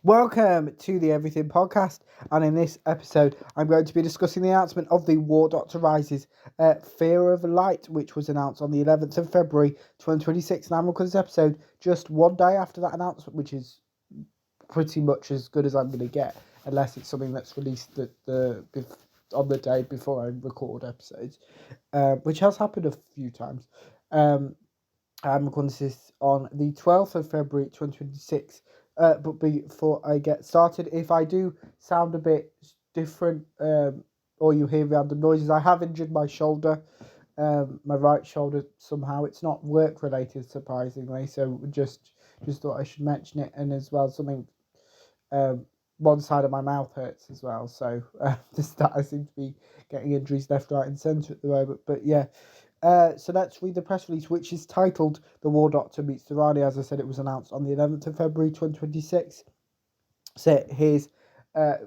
Welcome to the Everything Podcast, and in this episode, I'm going to be discussing the announcement of the War Doctor Rises Fear of Light, which was announced on the 11th of February 2026. And I'm recording this episode just one day after that announcement, which is pretty much as good as I'm going to get, unless it's something that's released on the day before I record episodes, which has happened a few times. I'm recording this on the 12th of February 2026. But before I get started, if I do sound a bit different or you hear random noises, I have injured my shoulder, my right shoulder somehow. It's not work related, surprisingly, so just thought I should mention it. And as well, something one side of my mouth hurts as well. So I seem to be getting injuries left, right, and centre at the moment. But yeah. So let's read the press release, which is titled "The War Doctor Meets the Rani." As I said, it was announced on the 11th of February 2026. So here's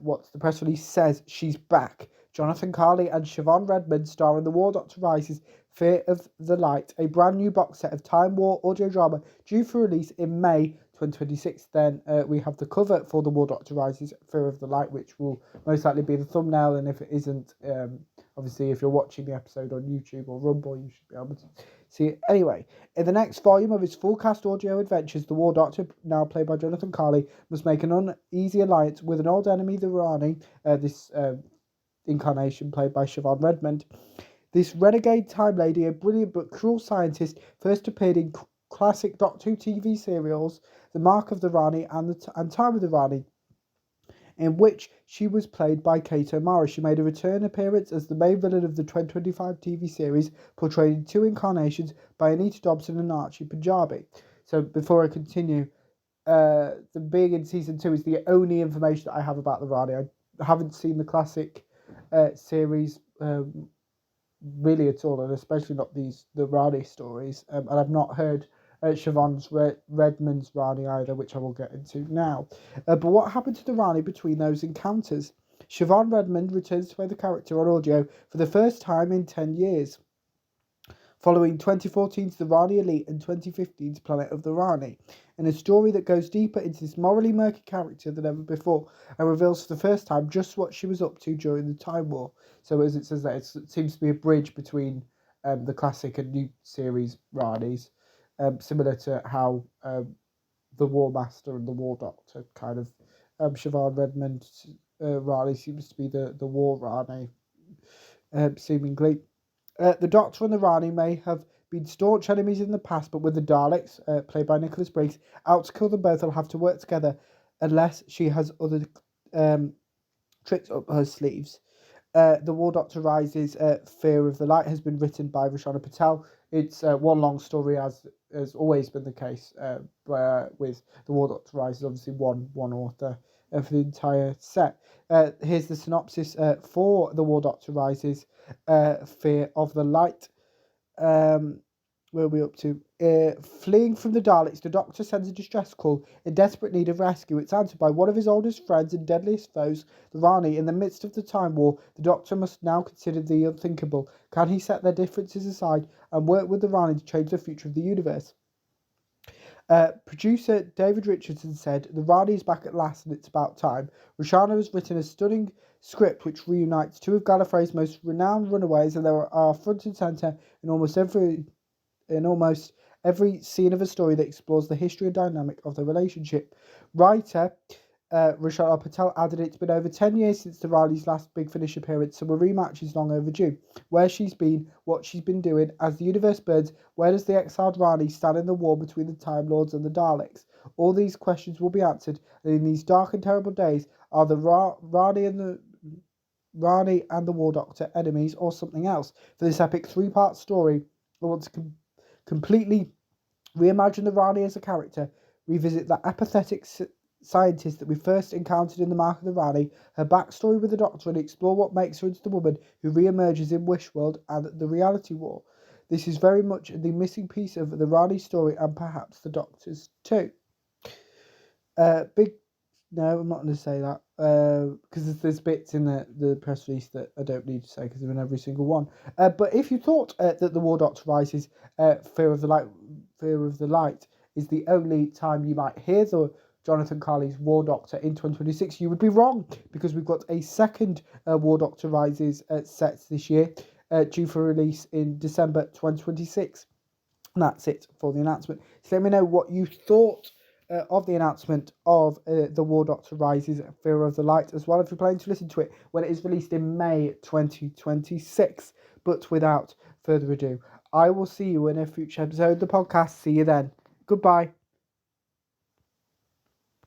what the press release says. She's back. Jonathan Carley and Siobhan Redmond star in The War Doctor Rises Fear of the Light, a brand new box set of Time War audio drama due for release in May 2026. Then we have the cover for The War Doctor Rises Fear of the Light, which will most likely be the thumbnail, and if it isn't, obviously if you're watching the episode on YouTube or Rumble, you should be able to see it. Anyway, in the next volume of his full cast audio adventures, the War Doctor, now played by Jonathan Carley, must make an uneasy alliance with an old enemy, the Rani, this incarnation played by Siobhan Redmond. This renegade time lady, a brilliant but cruel scientist, first appeared in classic Doctor Who TV serials, The Mark of the Rani and Time of the Rani, in which she was played by Kate O'Mara. She made a return appearance as the main villain of the 2025 TV series, portrayed in two incarnations by Anita Dobson and Archie Punjabi. So before I continue, the being in season 2 is the only information that I have about the Rani. I haven't seen the classic series really at all, and especially not the Rani stories. And I've not heard Siobhan's Redmond's Rani either, which I will get into now. But what happened to the Rani between those encounters? Siobhan Redmond returns to play the character on audio for the first time in 10 years, following 2014's The Rani Elite and 2015's Planet of the Rani, in a story that goes deeper into this morally murky character than ever before and reveals for the first time just what she was up to during the Time War. So as it says there, it seems to be a bridge between the classic and new series Ranis, similar to how the War Master and the War Doctor kind of Siobhan Redmond Rani seems to be the War Rani, seemingly. The Doctor and the Rani may have been staunch enemies in the past, but with the Daleks, played by Nicholas Briggs, out to kill them both, they'll have to work together unless she has other tricks up her sleeves. The War Doctor Rises Fear of the Light has been written by Rashana Patel. It's one long story, as has always been the case with The War Doctor Rises, obviously one author for the entire set. Here's the synopsis for The War Doctor Rises Fear of the Light. Where are we up to? Fleeing from the Daleks, the Doctor sends a distress call in desperate need of rescue. It's answered by one of his oldest friends and deadliest foes, the Rani. In the midst of the Time War, the Doctor must now consider the unthinkable. Can he set their differences aside and work with the Rani to change the future of the universe? Producer David Richardson said, "The Rani is back at last and it's about time." Roshana has written a stunning script which reunites two of Gallifrey's most renowned runaways, and there are front and centre in almost every scene of a story that explores the history and dynamic of the relationship. Writer Rashad Patel added, "It's been over 10 years since the Riley's last Big Finish appearance, so a rematch is long overdue. Where she's been, what she's been doing, as the universe burns, where does the exiled Rani stand in the war between the Time Lords and the Daleks? All these questions will be answered, and in these dark and terrible days, are the Rani and the War Doctor enemies or something else? For this epic three-part story, I want to completely reimagine the Rani as a character, revisit that apathetic scientist that we first encountered in The Mark of the Rani, her backstory with the Doctor, and explore what makes her into the woman who re-emerges in Wishworld and the Reality War. This is very much the missing piece of the Rani story and perhaps the Doctor's too." No, I'm not going to say that because there's bits in the press release that I don't need to say because they're in every single one. But if you thought that the War Doctor Rises Fear of the Light is the only time you might hear the Jonathan Carley's War Doctor in 2026, you would be wrong, because we've got a second War Doctor Rises set this year, due for release in December 2026. And that's it for the announcement. So let me know what you thought of the announcement of the War Doctor Rises Fear of the Light, as well if you're planning to listen to it when it is released in May 2026. But without further ado, I will see you in a future episode of the podcast. See you then. Goodbye.